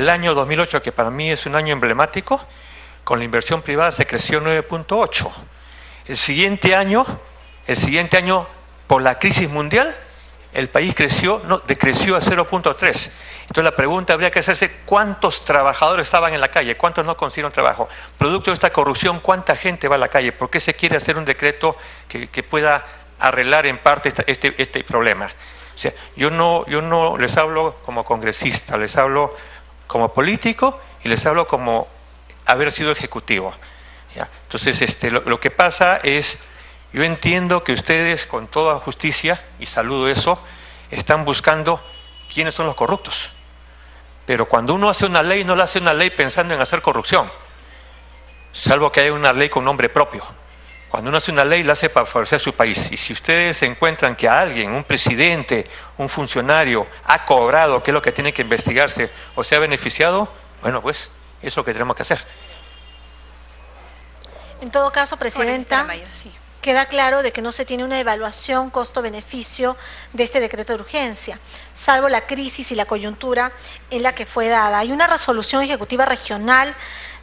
El año 2008, que para mí es un año emblemático, con la inversión privada se creció 9.8. El siguiente año, por la crisis mundial, el país decreció a 0.3. Entonces la pregunta habría que hacerse: ¿cuántos trabajadores estaban en la calle? ¿Cuántos no consiguieron trabajo? Producto de esta corrupción, ¿cuánta gente va a la calle? ¿Por qué se quiere hacer un decreto que pueda arreglar en parte este problema? O sea, yo no les hablo como congresista, les hablo como político y les hablo como haber sido ejecutivo. ¿Ya? Entonces, lo que pasa es, yo entiendo que ustedes, con toda justicia, y saludo eso, están buscando quiénes son los corruptos. Pero cuando uno hace una ley, no la hace una ley pensando en hacer corrupción, salvo que haya una ley con nombre propio. Cuando uno hace una ley, la hace para favorecer a su país. Y si ustedes encuentran que a alguien, un presidente, un funcionario, ha cobrado, que es lo que tiene que investigarse, o se ha beneficiado, bueno, pues, eso es lo que tenemos que hacer. En todo caso, Presidenta, queda claro de que no se tiene una evaluación costo-beneficio de este decreto de urgencia, salvo la crisis y la coyuntura en la que fue dada. Hay una resolución ejecutiva regional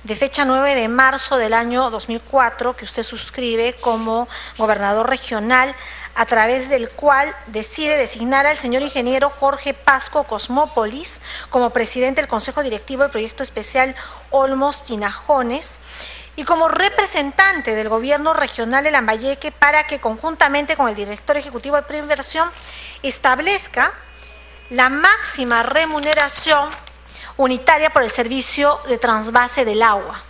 de fecha 9 de marzo del año 2004 que usted suscribe como gobernador regional, a través del cual decide designar al señor ingeniero Jorge Pasco Cosmópolis como presidente del Consejo Directivo del Proyecto Especial Olmos Tinajones y como representante del gobierno regional de Lambayeque para que conjuntamente con el director ejecutivo de Preinversión establezca la máxima remuneración unitaria por el servicio de trasvase del agua.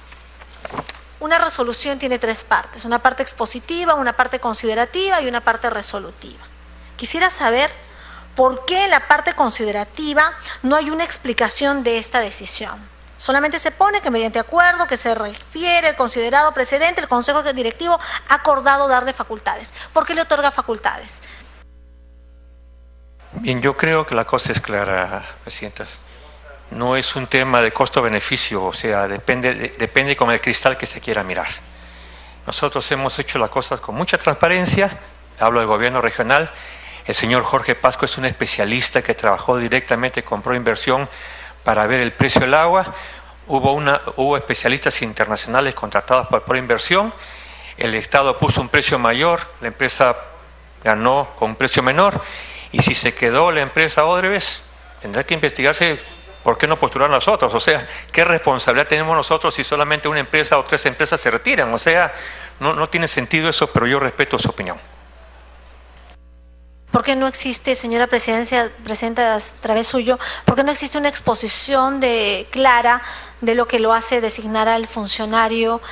Una resolución tiene tres partes: una parte expositiva, una parte considerativa y una parte resolutiva. Quisiera saber por qué en la parte considerativa no hay una explicación de esta decisión. Solamente se pone que mediante acuerdo que se refiere el considerado precedente, el Consejo Directivo ha acordado darle facultades. ¿Por qué le otorga facultades? Bien, yo creo que la cosa es clara, Presidenta. No es un tema de costo-beneficio, o sea, depende con el cristal que se quiera mirar. Nosotros hemos hecho las cosas con mucha transparencia, hablo del gobierno regional. El señor Jorge Pasco es un especialista que trabajó directamente con Proinversión para ver el precio del agua. Hubo especialistas internacionales contratados por Proinversión. El Estado puso un precio mayor, la empresa ganó con un precio menor, y si se quedó la empresa Odebrecht, tendrá que investigarse por qué no postular nosotros. O sea, ¿qué responsabilidad tenemos nosotros si solamente una empresa o tres empresas se retiran? O sea, no tiene sentido eso, pero yo respeto su opinión. ¿Por qué no existe, señora Presidenta, a través suyo, por qué no existe una exposición clara de lo que lo hace designar al funcionario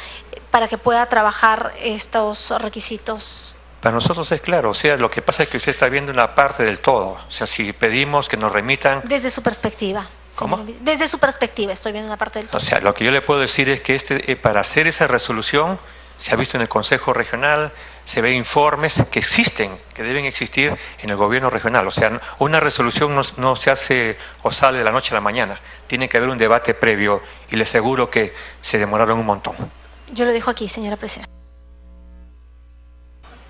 para que pueda trabajar estos requisitos? Para nosotros es claro, o sea, lo que pasa es que usted está viendo una parte del todo. O sea, si pedimos que nos remitan... Desde su perspectiva. ¿Cómo? Desde su perspectiva estoy viendo una parte del todo. O sea, lo que yo le puedo decir es que para hacer esa resolución, se ha visto en el Consejo Regional, se ve informes que existen, que deben existir en el gobierno regional. O sea, una resolución no se hace o sale de la noche a la mañana. Tiene que haber un debate previo y le aseguro que se demoraron un montón. Yo lo dejo aquí, señora Presidenta.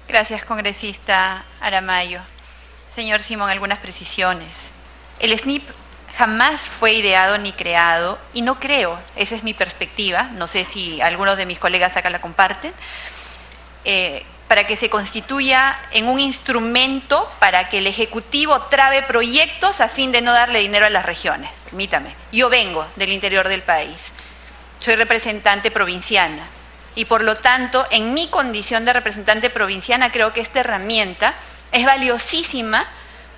Gracias, congresista Aramayo. Señor Simón, algunas precisiones. El SNIP jamás fue ideado ni creado, y no creo, esa es mi perspectiva, no sé si algunos de mis colegas acá la comparten, para que se constituya en un instrumento para que el Ejecutivo trabe proyectos a fin de no darle dinero a las regiones. Permítame, yo vengo del interior del país, soy representante provinciana, y por lo tanto, en mi condición de representante provinciana, creo que esta herramienta es valiosísima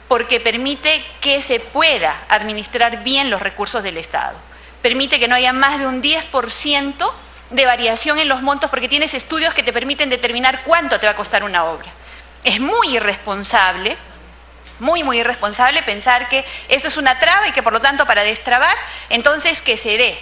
porque permite que se pueda administrar bien los recursos del Estado. Permite que no haya más de un 10% de variación en los montos, porque tienes estudios que te permiten determinar cuánto te va a costar una obra. Es muy irresponsable pensar que eso es una traba y que por lo tanto para destrabar, entonces que se dé.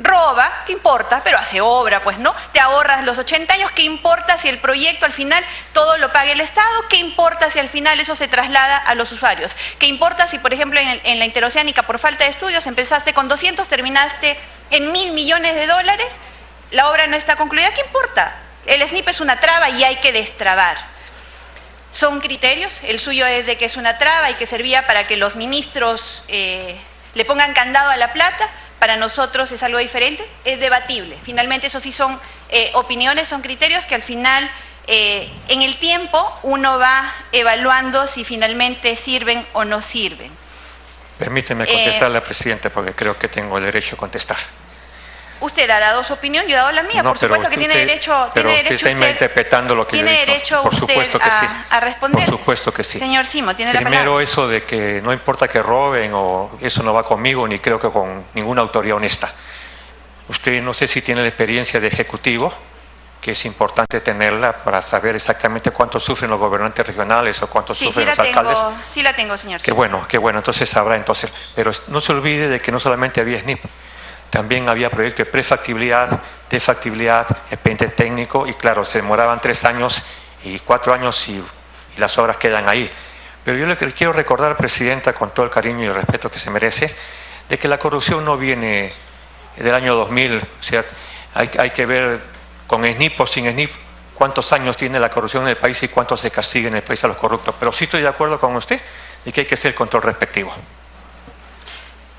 Roba, ¿qué importa? Pero hace obra, pues, ¿no? Te ahorras los 80 años, ¿qué importa si el proyecto al final todo lo pague el Estado? ¿Qué importa si al final eso se traslada a los usuarios? ¿Qué importa si, por ejemplo, en la interoceánica, por falta de estudios, empezaste con 200, terminaste en 1.000 millones de dólares, la obra no está concluida? ¿Qué importa? El SNIP es una traba y hay que destrabar. Son criterios, el suyo es de que es una traba y que servía para que los ministros le pongan candado a la plata. para nosotros es algo diferente, es debatible. Finalmente, eso sí son opiniones, son criterios que al final, en el tiempo, uno va evaluando si finalmente sirven o no sirven. Permíteme contestarle a la Presidenta, porque creo que tengo el derecho a contestar. Usted ha dado su opinión, yo he dado la mía, no, por supuesto que tiene derecho. Pero usted está interpretando lo que yo he dicho. Tiene derecho por supuesto usted que sí. a responder. Por supuesto que sí. Señor Simón, tiene la palabra. Primero, eso de que no importa que roben, o eso no va conmigo, ni creo que con ninguna autoridad honesta. Usted no sé si tiene la experiencia de ejecutivo, que es importante tenerla para saber exactamente cuánto sufren los gobernantes regionales o cuánto sufren los alcaldes. Sí la tengo, señor Qué Simón. bueno, entonces sabrá entonces. Pero no se olvide de que no solamente había SNIP, también había proyectos de prefactibilidad, de factibilidad, expediente técnico, y claro, se demoraban 3 años y 4 años y las obras quedan ahí. Pero yo le quiero recordar, Presidenta, con todo el cariño y el respeto que se merece, de que la corrupción no viene del año 2000, o sea, hay que ver con SNIP o sin SNIP cuántos años tiene la corrupción en el país y cuánto se castiga en el país a los corruptos. Pero sí estoy de acuerdo con usted de que hay que hacer el control respectivo.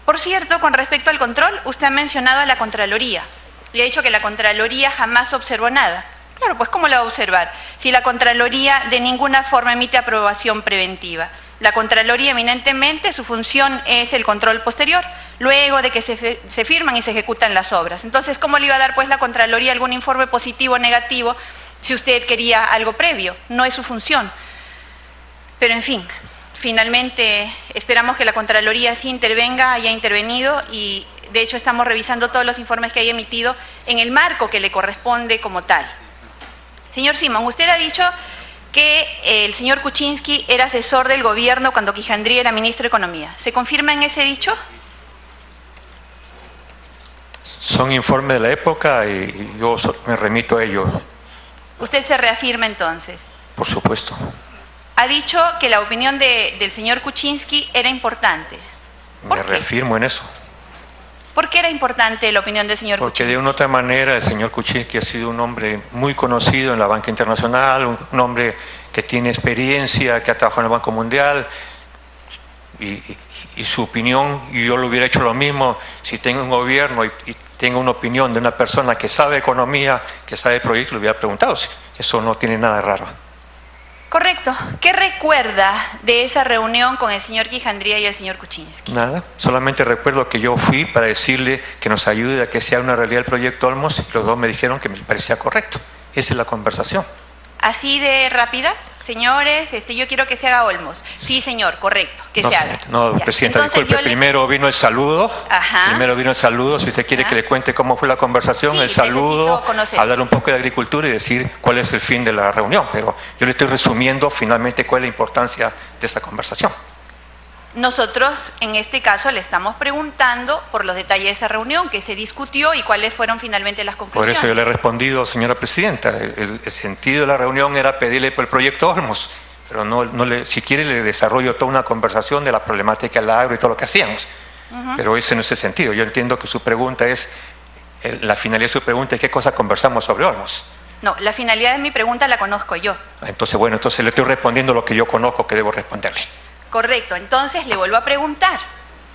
Por cierto, con respecto al control, usted ha mencionado a la Contraloría y ha dicho que la Contraloría jamás observó nada. Claro, pues ¿cómo la va a observar? Si la Contraloría de ninguna forma emite aprobación preventiva. La Contraloría eminentemente, su función es el control posterior, luego de que se firman y se ejecutan las obras. Entonces, ¿cómo le iba a dar pues la Contraloría algún informe positivo o negativo si usted quería algo previo? No es su función. Pero en fin, finalmente esperamos que la Contraloría sí intervenga, haya intervenido, y de hecho estamos revisando todos los informes que haya emitido en el marco que le corresponde como tal. Señor Simón, usted ha dicho que el señor Kuczynski era asesor del gobierno cuando Quijandría era ministro de Economía. ¿Se confirma en ese dicho? Son informes de la época y yo me remito a ellos. ¿Usted se reafirma entonces? Por supuesto. Ha dicho que la opinión del señor Kuczynski era importante. Me reafirmo en eso. ¿Por qué era importante la opinión del señor Kuczynski? Porque de una u otra manera el señor Kuczynski ha sido un hombre muy conocido en la banca internacional, un hombre que tiene experiencia, que ha trabajado en el Banco Mundial, y su opinión, y yo lo hubiera hecho lo mismo si tengo un gobierno y tengo una opinión de una persona que sabe economía, que sabe proyectos, le hubiera preguntado. Eso no tiene nada de raro. Correcto. ¿Qué recuerda de esa reunión con el señor Quijandría y el señor Kuczynski? Nada, solamente recuerdo que yo fui para decirle que nos ayude a que sea una realidad el proyecto Olmos, y los dos me dijeron que me parecía correcto. Esa es la conversación. ¿Así de rápida? Señores, yo quiero que se haga Olmos. Sí, señor, correcto, que se haga. No, ya. Presidenta, Entonces, disculpe, primero vino el saludo. Ajá. Primero vino el saludo, si usted quiere que le cuente cómo fue la conversación, sí, el saludo, hablar un poco de agricultura y decir cuál es el fin de la reunión. Pero yo le estoy resumiendo finalmente cuál es la importancia de esa conversación. Nosotros, en este caso, le estamos preguntando por los detalles de esa reunión, qué se discutió y cuáles fueron finalmente las conclusiones. Por eso yo le he respondido, señora Presidenta, el sentido de la reunión era pedirle por el proyecto Olmos, pero si quiere le desarrollo toda una conversación de la problemática del agro y todo lo que hacíamos. Pero ese no es el sentido. Yo entiendo que su pregunta es, la finalidad de su pregunta es qué cosa conversamos sobre Olmos. No, la finalidad de mi pregunta la conozco yo. Entonces, bueno, entonces le estoy respondiendo lo que yo conozco que debo responderle. Correcto, entonces le vuelvo a preguntar,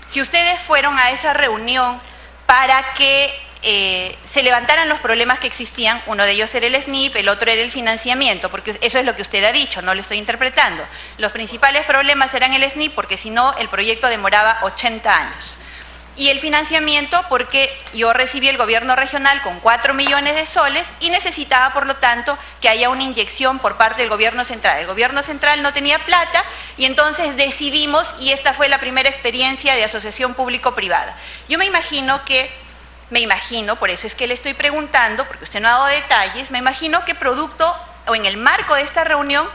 si ustedes fueron a esa reunión para que se levantaran los problemas que existían, uno de ellos era el SNIP, el otro era el financiamiento, porque eso es lo que usted ha dicho, no lo estoy interpretando. Los principales problemas eran el SNIP porque si no el proyecto demoraba 80 años. Y el financiamiento porque yo recibí el gobierno regional con 4 millones de soles y necesitaba, por lo tanto, que haya una inyección por parte del gobierno central. El gobierno central no tenía plata y entonces decidimos, y esta fue la primera experiencia de asociación público-privada. Yo me imagino, por eso es que le estoy preguntando, porque usted no ha dado detalles, me imagino que producto o en el marco de esta reunión,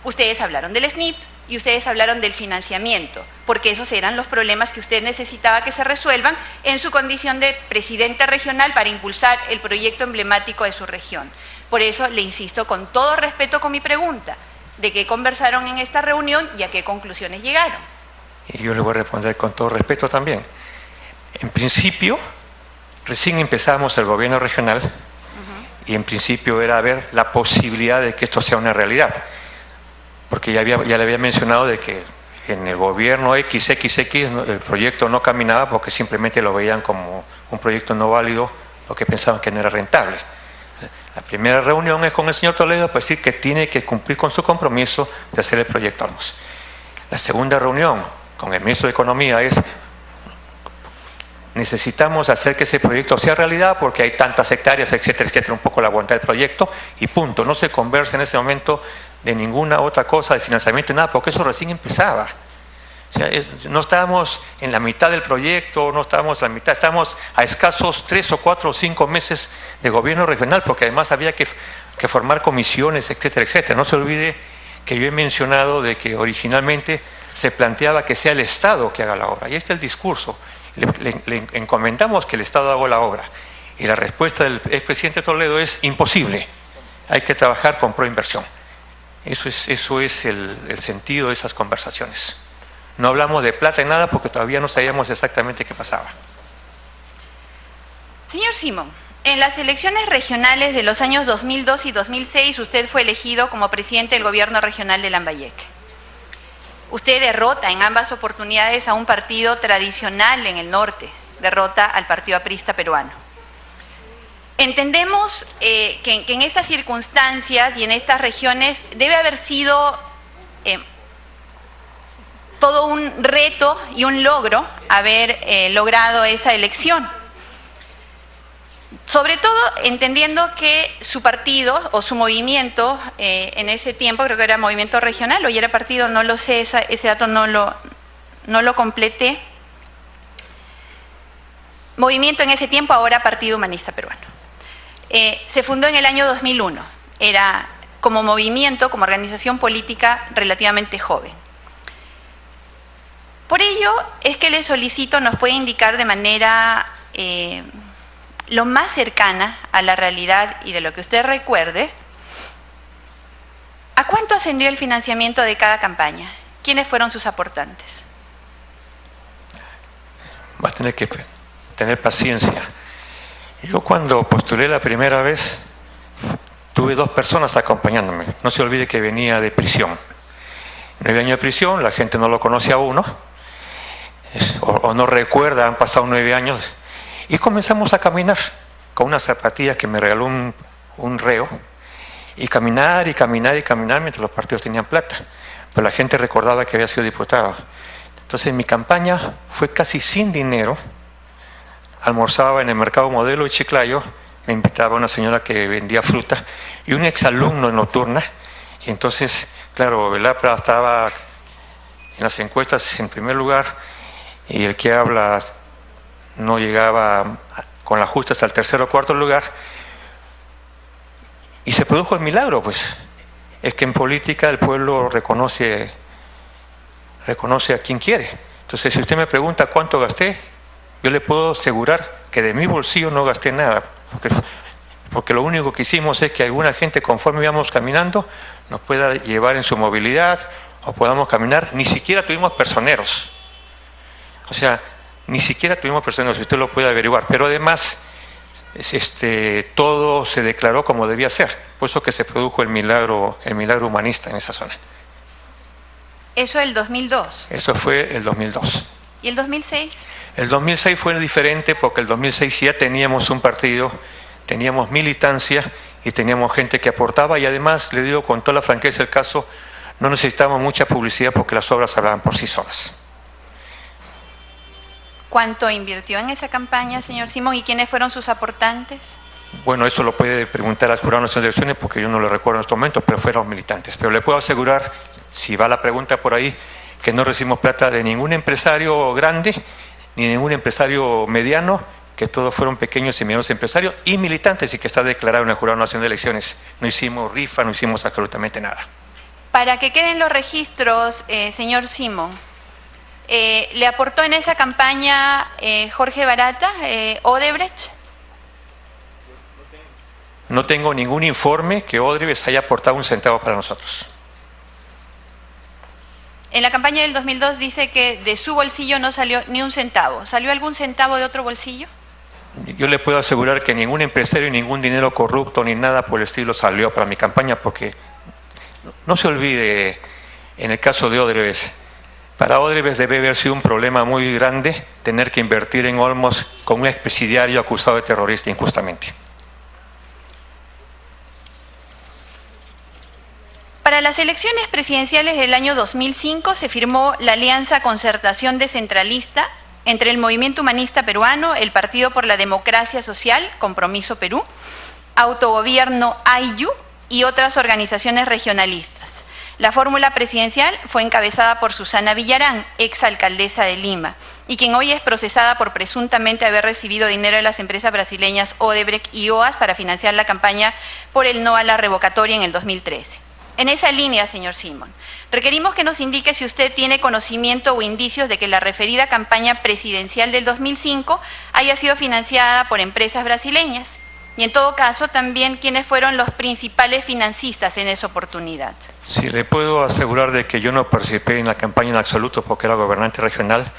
ustedes hablaron del SNIP, y ustedes hablaron del financiamiento, porque esos eran los problemas que usted necesitaba que se resuelvan en su condición de presidente regional para impulsar el proyecto emblemático de su región. Por eso le insisto con todo respeto con mi pregunta, ¿de qué conversaron en esta reunión y a qué conclusiones llegaron? Y yo le voy a responder con todo respeto también. En principio, recién empezamos el gobierno regional y en principio era ver la posibilidad de que esto sea una realidad. Porque ya le había mencionado de que en el gobierno XXX el proyecto no caminaba porque simplemente lo veían como un proyecto no válido o que pensaban que no era rentable. La primera reunión es con el señor Toledo para decir que tiene que cumplir con su compromiso de hacer el proyecto Olmos. La segunda reunión con el ministro de Economía es: necesitamos hacer que ese proyecto sea realidad porque hay tantas hectáreas, etcétera, etcétera, un poco la voluntad del proyecto y punto. No se conversa en ese momento de ninguna otra cosa, de financiamiento, nada, porque eso recién empezaba. O sea, no estábamos en la mitad del proyecto, no estábamos en la mitad, estábamos a escasos 3 o 4 o 5 meses de gobierno regional, porque además había que formar comisiones, etcétera, etcétera. No se olvide que yo he mencionado de que originalmente se planteaba que sea el Estado que haga la obra. Y este es el discurso. Le encomendamos que el Estado haga la obra. Y la respuesta del expresidente Toledo es: imposible, hay que trabajar con proinversión. Eso es el sentido de esas conversaciones. No hablamos de plata en nada porque todavía no sabíamos exactamente qué pasaba. Señor Simón, en las elecciones regionales de los años 2002 y 2006 usted fue elegido como presidente del gobierno regional de Lambayeque. Usted derrota en ambas oportunidades a un partido tradicional en el norte, derrota al Partido Aprista Peruano. Entendemos que en estas circunstancias y en estas regiones debe haber sido todo un reto y un logro haber logrado esa elección. Sobre todo entendiendo que su partido o su movimiento en ese tiempo, creo que era movimiento regional o ya era partido, no lo sé, ese dato no lo completé. Movimiento en ese tiempo, ahora Partido Humanista Peruano. Se fundó en el año 2001, era como movimiento, como organización política relativamente joven. Por ello es que le solicito nos puede indicar de manera lo más cercana a la realidad y de lo que usted recuerde, ¿a cuánto ascendió el financiamiento de cada campaña? ¿Quiénes fueron sus aportantes? Va a tener que tener paciencia. Yo cuando postulé la primera vez tuve 2 personas acompañándome. No se olvide que venía de prisión. 9 años de prisión, la gente no lo conoce a uno, o no recuerda, han pasado 9 años, y comenzamos a caminar con unas zapatillas que me regaló un reo, y caminar y caminar y caminar mientras los partidos tenían plata, pero la gente recordaba que había sido diputado. Entonces mi campaña fue casi sin dinero. Almorzaba en el mercado Modelo de Chiclayo, me invitaba una señora que vendía fruta y un exalumno en nocturna, y entonces, claro, Velapra estaba en las encuestas en primer lugar, y el que habla no llegaba con las justas al tercer o cuarto lugar, y se produjo el milagro, pues. Es que en política el pueblo reconoce a quien quiere. Entonces, si usted me pregunta cuánto gasté, yo le puedo asegurar que de mi bolsillo no gasté nada, porque lo único que hicimos es que alguna gente, conforme íbamos caminando, nos pueda llevar en su movilidad o podamos caminar. Ni siquiera tuvimos personeros. O sea, ni siquiera tuvimos personeros, usted lo puede averiguar. Pero además, todo se declaró como debía ser. Por eso que se produjo el milagro humanista en esa zona. ¿Eso el 2002? Eso fue el 2002. ¿Y el 2006? El 2006 fue diferente porque el 2006 ya teníamos un partido, teníamos militancia y teníamos gente que aportaba, y además, le digo con toda la franqueza el caso, no necesitábamos mucha publicidad porque las obras hablaban por sí solas. ¿Cuánto invirtió en esa campaña, señor Simón, y quiénes fueron sus aportantes? Bueno, eso lo puede preguntar al Jurado Nacional de Elecciones porque yo no lo recuerdo en este momento, pero fueron militantes. Pero le puedo asegurar, si va la pregunta por ahí, que no recibimos plata de ningún empresario grande, ni de ningún empresario mediano, que todos fueron pequeños y medianos empresarios y militantes, y que está declarado en el Jurado Nacional de Elecciones. No hicimos rifa, no hicimos absolutamente nada. Para que queden los registros, señor Simón, ¿le aportó en esa campaña Jorge Barata, Odebrecht? No tengo ningún informe que Odebrecht haya aportado un centavo para nosotros. En la campaña del 2002 dice que de su bolsillo no salió ni un centavo. ¿Salió algún centavo de otro bolsillo? Yo le puedo asegurar que ningún empresario y ningún dinero corrupto ni nada por el estilo salió para mi campaña, porque no se olvide, en el caso de Odebrecht, Para Odebrecht debe haber sido un problema muy grande tener que invertir en Olmos con un expresidiario acusado de terrorista injustamente. Para las elecciones presidenciales del año 2005 se firmó la Alianza Concertación Descentralista entre el Movimiento Humanista Peruano, el Partido por la Democracia Social, Compromiso Perú, Autogobierno AYU y otras organizaciones regionalistas. La fórmula presidencial fue encabezada por Susana Villarán, exalcaldesa de Lima, y quien hoy es procesada por presuntamente haber recibido dinero de las empresas brasileñas Odebrecht y OAS para financiar la campaña por el no a la revocatoria en el 2013. En esa línea, señor Simón, requerimos que nos indique si usted tiene conocimiento o indicios de que la referida campaña presidencial del 2005 haya sido financiada por empresas brasileñas y, en todo caso, también quiénes fueron los principales financistas en esa oportunidad. Sí, le puedo asegurar de que yo no participé en la campaña en absoluto porque era gobernante regional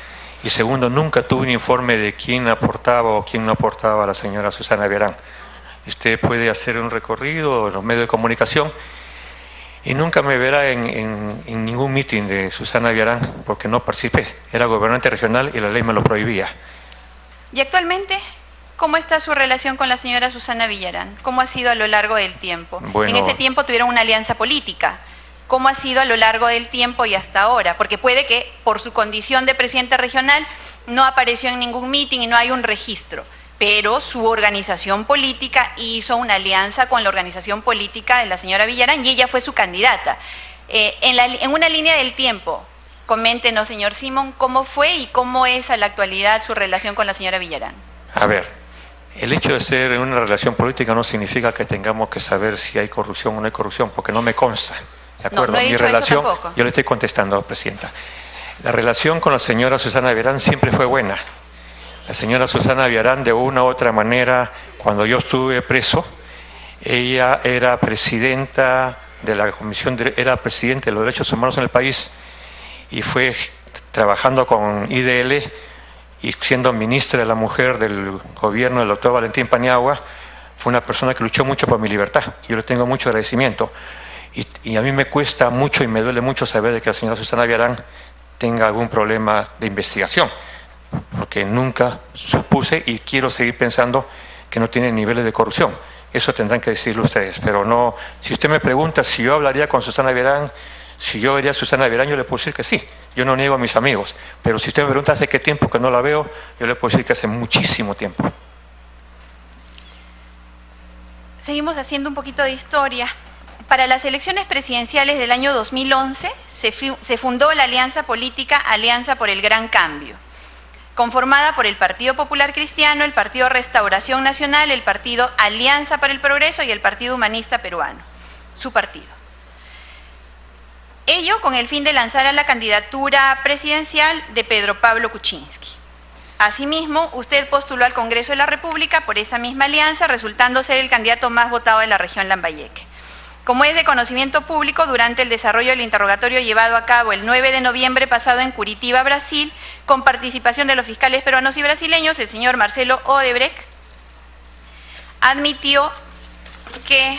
y, segundo, nunca tuve un informe de quién aportaba o quién no aportaba a la señora Susana Villarán. Usted puede hacer un recorrido en los medios de comunicación y nunca me verá en ningún mitin de Susana Villarán porque no participé. Era gobernante regional y la ley me lo prohibía. ¿Y actualmente cómo está su relación con la señora Susana Villarán? ¿Cómo ha sido a lo largo del tiempo? Bueno, en ese tiempo tuvieron una alianza política. ¿Cómo ha sido a lo largo del tiempo y hasta ahora? Porque puede que por su condición de presidente regional no apareció en ningún mitin y no hay un registro, pero su organización política hizo una alianza con la organización política de la señora Villarán y ella fue su candidata. En una línea del tiempo, coméntenos, señor Simón, cómo fue y cómo es a la actualidad su relación con la señora Villarán. A ver, el hecho de ser en una relación política no significa que tengamos que saber si hay corrupción o no hay corrupción, porque no me consta. ¿De acuerdo? No he dicho Mi relación, eso tampoco. yo le estoy contestando, Presidenta. La relación con la señora Susana Villarán siempre fue buena. La señora Susana Villarán, de una u otra manera, cuando yo estuve preso, ella era presidenta de la Comisión, era presidenta de los Derechos Humanos en el país y fue trabajando con IDL y siendo ministra de la Mujer del gobierno del doctor Valentín Paniagua. Fue una persona que luchó mucho por mi libertad. Yo le tengo mucho agradecimiento. Y a mí me cuesta mucho y me duele mucho saber de que la señora Susana Villarán tenga algún problema de investigación, porque nunca supuse y quiero seguir pensando que no tiene niveles de corrupción. Eso tendrán que decirlo ustedes, pero no. Si usted me pregunta si yo hablaría con Susana Villarán, si yo vería a Susana Villarán, yo le puedo decir que sí. Yo no niego a mis amigos, pero si usted me pregunta hace qué tiempo que no la veo, yo le puedo decir que hace muchísimo tiempo. Seguimos haciendo un poquito de historia. Para las elecciones presidenciales del año 2011 se fundó la alianza política Alianza por el Gran Cambio, conformada por el Partido Popular Cristiano, el Partido Restauración Nacional, el Partido Alianza para el Progreso y el Partido Humanista Peruano, su partido. Ello con el fin de lanzar a la candidatura presidencial de Pedro Pablo Kuczynski. Asimismo, usted postuló al Congreso de la República por esa misma alianza, resultando ser el candidato más votado de la región Lambayeque. Como es de conocimiento público, durante el desarrollo del interrogatorio llevado a cabo el 9 de noviembre pasado en Curitiba, Brasil, con participación de los fiscales peruanos y brasileños, el señor Marcelo Odebrecht admitió que,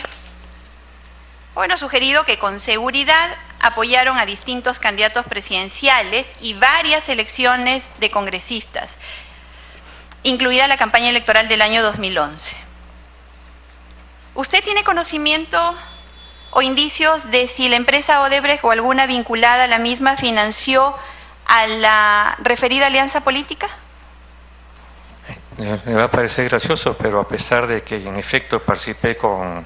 sugerido que con seguridad apoyaron a distintos candidatos presidenciales y varias elecciones de congresistas, incluida la campaña electoral del año 2011. ¿Usted tiene conocimiento o indicios de si la empresa Odebrecht o alguna vinculada a la misma financió a la referida alianza política? Me va a parecer gracioso, pero a pesar de que en efecto participé con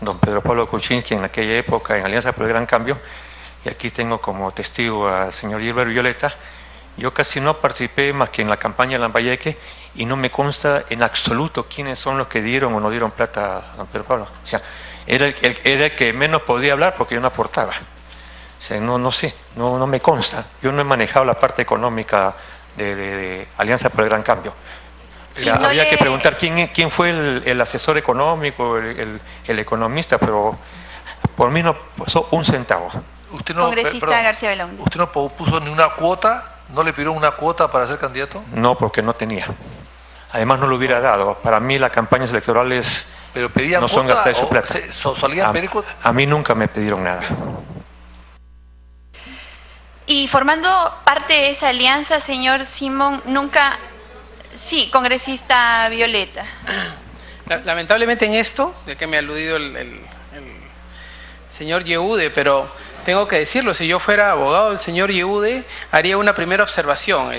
don Pedro Pablo Kuczynski en aquella época en Alianza por el Gran Cambio, y aquí tengo como testigo al señor Gilbert Violeta, yo casi no participé más que en la campaña de Lambayeque y no me consta en absoluto quiénes son los que dieron o no dieron plata a don Pedro Pablo. O sea, era el que menos podía hablar porque yo no aportaba. O sea, no sé, no me consta. Yo no he manejado la parte económica de Alianza por el Gran Cambio. O sea, habría que preguntar quién fue el asesor económico, el economista, pero por mí no pasó un centavo. Usted no, Congresista García Belaúnde. ¿Usted no puso ni una cuota? ¿No le pidió una cuota para ser candidato? No, porque no tenía. Además no lo hubiera dado. Para mí las campañas electorales ¿pero pedían no son gastar su plata. ¿Solían pedir cuota? A mí nunca me pidieron nada. Y formando parte de esa alianza, señor Simón, nunca... Sí, congresista Violeta. Lamentablemente en esto, de que me ha aludido el señor Yehude, pero tengo que decirlo, si yo fuera abogado del señor Yehude, haría una primera observación.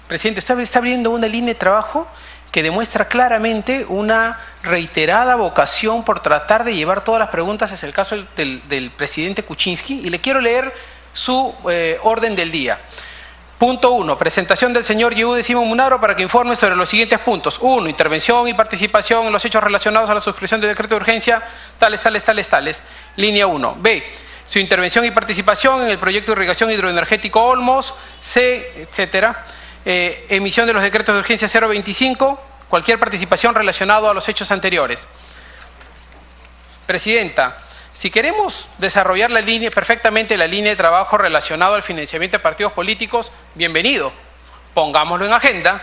Presidente, usted está abriendo una línea de trabajo que demuestra claramente una reiterada vocación por tratar de llevar todas las preguntas. Es el caso del presidente Kuczynski, y le quiero leer su orden del día. Punto 1. Presentación del señor Yehude Simón Munaro para que informe sobre los siguientes puntos. 1. Intervención y participación en los hechos relacionados a la suscripción del decreto de urgencia, tales. Línea 1. B. Su intervención y participación en el proyecto de irrigación hidroenergético Olmos. C. Etcétera. Emisión de los decretos de urgencia 025, cualquier participación relacionada a los hechos anteriores. Presidenta, si queremos desarrollar perfectamente la línea de trabajo relacionada al financiamiento de partidos políticos, bienvenido, pongámoslo en agenda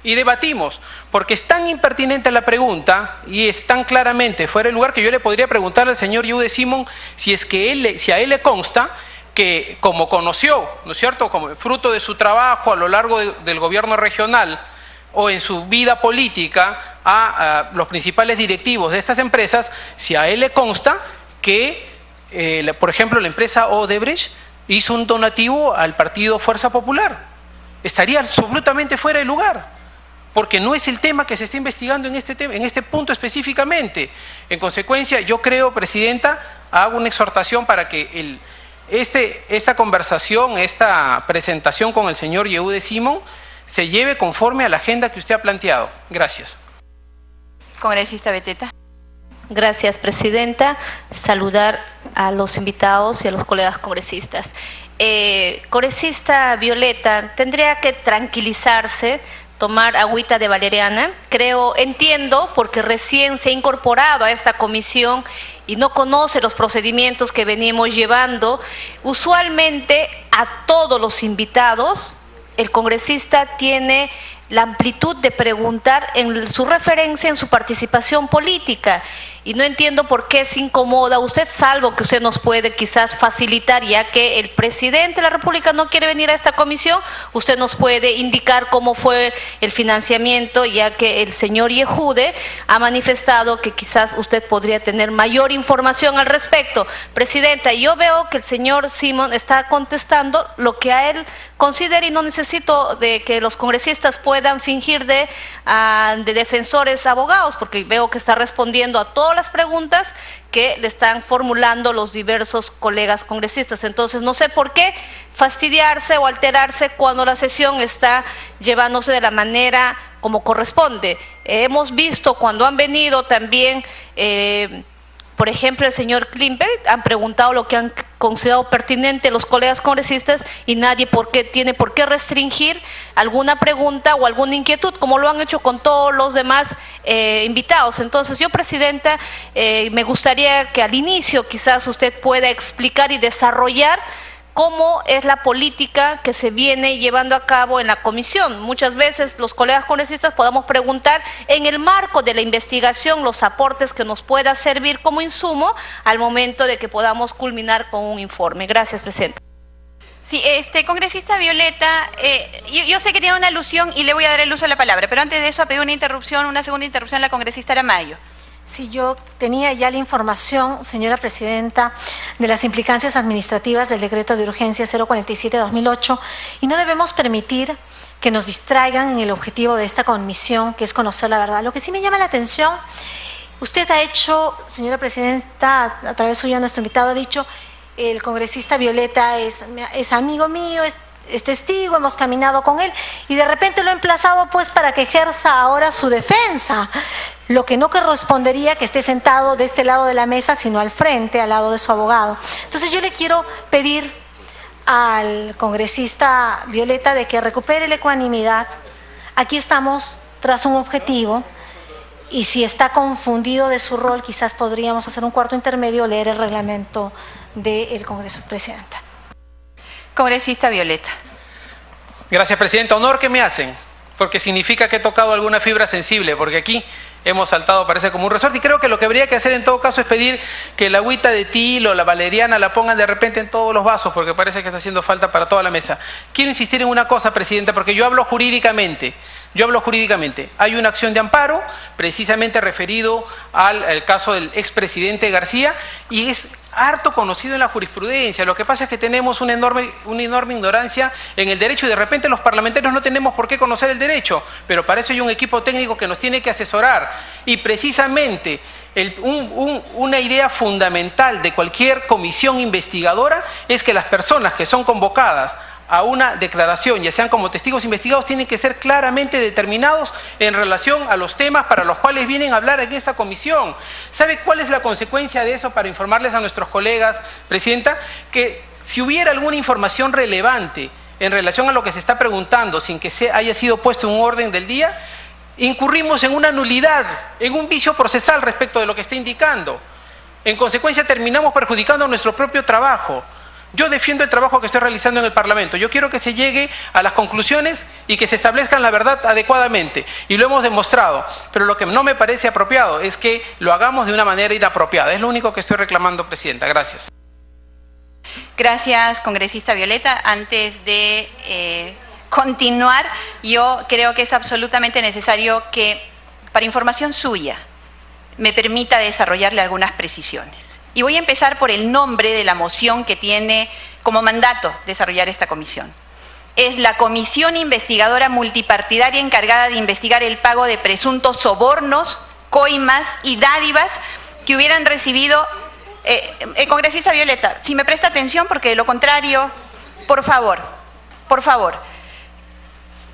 y debatimos, porque es tan impertinente la pregunta y es tan claramente fuera de lugar que yo le podría preguntar al señor Yehude Simón si a él le consta que, como conoció, ¿no es cierto?, como fruto de su trabajo a lo largo del gobierno regional o en su vida política a los principales directivos de estas empresas, si a él le consta que, por ejemplo, la empresa Odebrecht hizo un donativo al partido Fuerza Popular. Estaría absolutamente fuera de lugar, porque no es el tema que se está investigando en este punto específicamente. En consecuencia, yo creo, Presidenta, hago una exhortación para que esta conversación, esta presentación con el señor Yehude Simón se lleve conforme a la agenda que usted ha planteado. Gracias. Congresista Beteta. Gracias, Presidenta. Saludar a los invitados y a los colegas congresistas. Congresista Violeta, tendría que tranquilizarse, tomar agüita de valeriana. Entiendo, porque recién se ha incorporado a esta comisión y no conoce los procedimientos que venimos llevando. Usualmente a todos los invitados, el congresista tiene la amplitud de preguntar en su referencia, en su participación política, y no entiendo por qué se incomoda usted, salvo que usted nos puede quizás facilitar, ya que el presidente de la República no quiere venir a esta comisión, usted nos puede indicar cómo fue el financiamiento, ya que el señor Yehude ha manifestado que quizás usted podría tener mayor información al respecto. Presidenta, yo veo que el señor Simón está contestando lo que a él considera, y no necesito de que los congresistas puedan fingir de defensores abogados, porque veo que está respondiendo a todas las preguntas que le están formulando los diversos colegas congresistas. Entonces, no sé por qué fastidiarse o alterarse cuando la sesión está llevándose de la manera como corresponde. Hemos visto cuando han venido también, por ejemplo, el señor Klimper, han preguntado lo que han considerado pertinente los colegas congresistas y nadie tiene por qué restringir alguna pregunta o alguna inquietud, como lo han hecho con todos los demás invitados. Entonces, yo, Presidenta, me gustaría que al inicio quizás usted pueda explicar y desarrollar cómo es la política que se viene llevando a cabo en la comisión. Muchas veces los colegas congresistas podamos preguntar en el marco de la investigación los aportes que nos pueda servir como insumo al momento de que podamos culminar con un informe. Gracias, Presidenta. Sí, congresista Violeta, yo sé que tiene una alusión y le voy a dar el uso de la palabra, pero antes de eso ha pedido una segunda interrupción la congresista Aramayo. Sí, yo tenía ya la información, señora Presidenta, de las implicancias administrativas del decreto de urgencia 047/2008 y no debemos permitir que nos distraigan en el objetivo de esta comisión, que es conocer la verdad. Lo que sí me llama la atención, usted ha hecho, señora Presidenta, a través suya nuestro invitado ha dicho, el congresista Violeta es amigo mío, es testigo, hemos caminado con él y de repente lo he emplazado pues para que ejerza ahora su defensa, lo que no correspondería que esté sentado de este lado de la mesa, sino al frente, al lado de su abogado. Entonces yo le quiero pedir al congresista Violeta de que recupere la ecuanimidad. Aquí estamos tras un objetivo y si está confundido de su rol, quizás podríamos hacer un cuarto intermedio, leer el reglamento del Congreso. Presidenta. Congresista Violeta. Gracias, Presidenta. Honor que me hacen, porque significa que he tocado alguna fibra sensible, porque aquí hemos saltado, parece como un resorte, y creo que lo que habría que hacer en todo caso es pedir que la agüita de Til o la valeriana la pongan de repente en todos los vasos, porque parece que está haciendo falta para toda la mesa. Quiero insistir en una cosa, Presidenta, porque yo hablo jurídicamente. Hay una acción de amparo, precisamente referido al caso del expresidente García, y es harto conocido en la jurisprudencia. Lo que pasa es que tenemos una enorme ignorancia en el derecho y de repente los parlamentarios no tenemos por qué conocer el derecho, pero para eso hay un equipo técnico que nos tiene que asesorar. Y precisamente una idea fundamental de cualquier comisión investigadora es que las personas que son convocadas a una declaración, ya sean como testigos investigados, tienen que ser claramente determinados en relación a los temas para los cuales vienen a hablar en esta comisión. ¿Sabe cuál es la consecuencia de eso para informarles a nuestros colegas, Presidenta? Que si hubiera alguna información relevante en relación a lo que se está preguntando sin que haya sido puesto en un orden del día, incurrimos en una nulidad, en un vicio procesal respecto de lo que está indicando. En consecuencia terminamos perjudicando nuestro propio trabajo. Yo defiendo el trabajo que estoy realizando en el Parlamento. Yo quiero que se llegue a las conclusiones y que se establezcan la verdad adecuadamente. Y lo hemos demostrado. Pero lo que no me parece apropiado es que lo hagamos de una manera inapropiada. Es lo único que estoy reclamando, Presidenta. Gracias. Gracias, congresista Violeta. Antes de continuar, yo creo que es absolutamente necesario que, para información suya, me permita desarrollarle algunas precisiones. Y voy a empezar por el nombre de la moción que tiene como mandato desarrollar esta comisión. Es la Comisión Investigadora Multipartidaria encargada de investigar el pago de presuntos sobornos, coimas y dádivas que hubieran recibido... congresista Violeta, si me presta atención, porque de lo contrario, por favor,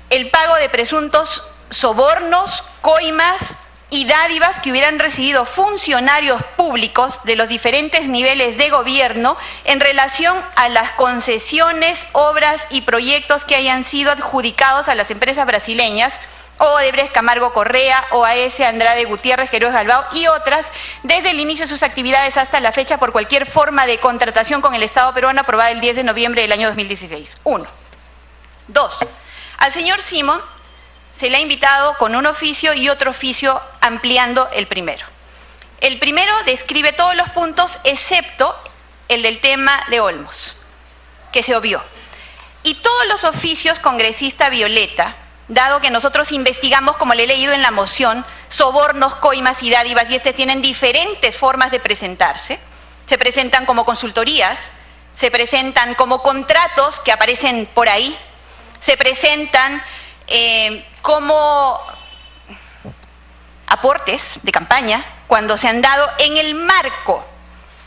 el pago de presuntos sobornos, coimas y dádivas que hubieran recibido funcionarios públicos de los diferentes niveles de gobierno en relación a las concesiones, obras y proyectos que hayan sido adjudicados a las empresas brasileñas Odebrecht, Camargo Correa, OAS, Andrade Gutiérrez, Queiroz Galbao y otras, desde el inicio de sus actividades hasta la fecha por cualquier forma de contratación con el Estado peruano aprobada el 10 de noviembre del año 2016. 1. 2. Al señor Simón se le ha invitado con un oficio y otro oficio ampliando el primero. El primero describe todos los puntos excepto el del tema de Olmos, que se obvió. Y todos los oficios, congresista Violeta, dado que nosotros investigamos, como le he leído en la moción, sobornos, coimas y dádivas, y tienen diferentes formas de presentarse. Se presentan como consultorías, se presentan como contratos que aparecen por ahí, se presentan como aportes de campaña cuando se han dado en el marco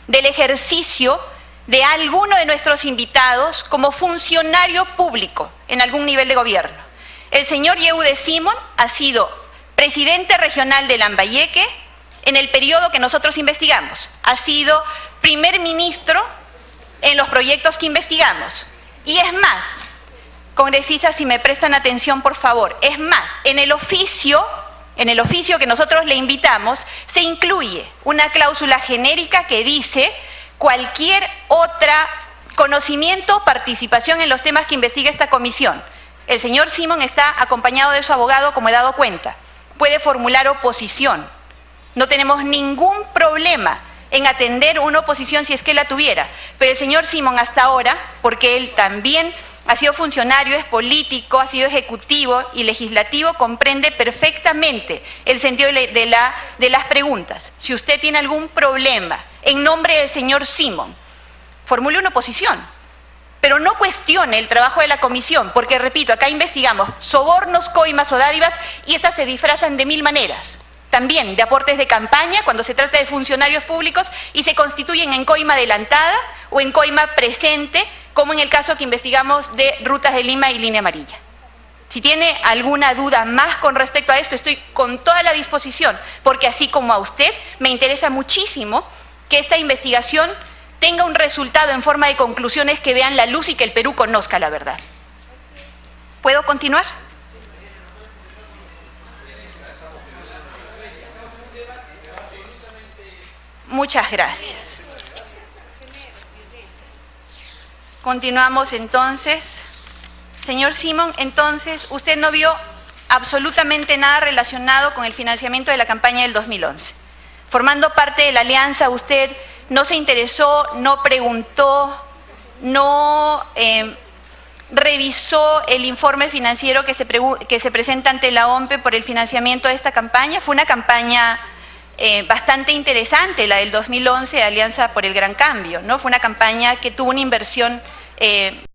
del ejercicio de alguno de nuestros invitados como funcionario público en algún nivel de gobierno. El señor Yehude Simón ha sido presidente regional de Lambayeque en el periodo que nosotros investigamos. Ha sido primer ministro en los proyectos que investigamos. Y es más, congresistas, si me prestan atención, por favor, es más, en el oficio que nosotros le invitamos, se incluye una cláusula genérica que dice cualquier otra conocimiento o participación en los temas que investiga esta comisión. El señor Simón está acompañado de su abogado, como he dado cuenta. Puede formular oposición. No tenemos ningún problema en atender una oposición si es que la tuviera. Pero el señor Simón hasta ahora, porque él también ha sido funcionario, es político, ha sido ejecutivo y legislativo, comprende perfectamente el sentido de las preguntas. Si usted tiene algún problema en nombre del señor Simón, formule una oposición, pero no cuestione el trabajo de la comisión, porque repito, acá investigamos sobornos, coimas o dádivas y estas se disfrazan de mil maneras. También de aportes de campaña cuando se trata de funcionarios públicos y se constituyen en coima adelantada o en coima presente, como en el caso que investigamos de Rutas de Lima y Línea Amarilla. Si tiene alguna duda más con respecto a esto, estoy con toda la disposición, porque así como a usted, me interesa muchísimo que esta investigación tenga un resultado en forma de conclusiones que vean la luz y que el Perú conozca la verdad. ¿Puedo continuar? Muchas gracias. Continuamos entonces. Señor Simón, entonces, usted no vio absolutamente nada relacionado con el financiamiento de la campaña del 2011. Formando parte de la alianza, usted no se interesó, no preguntó, no revisó el informe financiero que se presenta ante la OMPE por el financiamiento de esta campaña. Fue una campaña bastante interesante, la del 2011 de Alianza por el Gran Cambio, ¿no? Fue una campaña que tuvo una inversión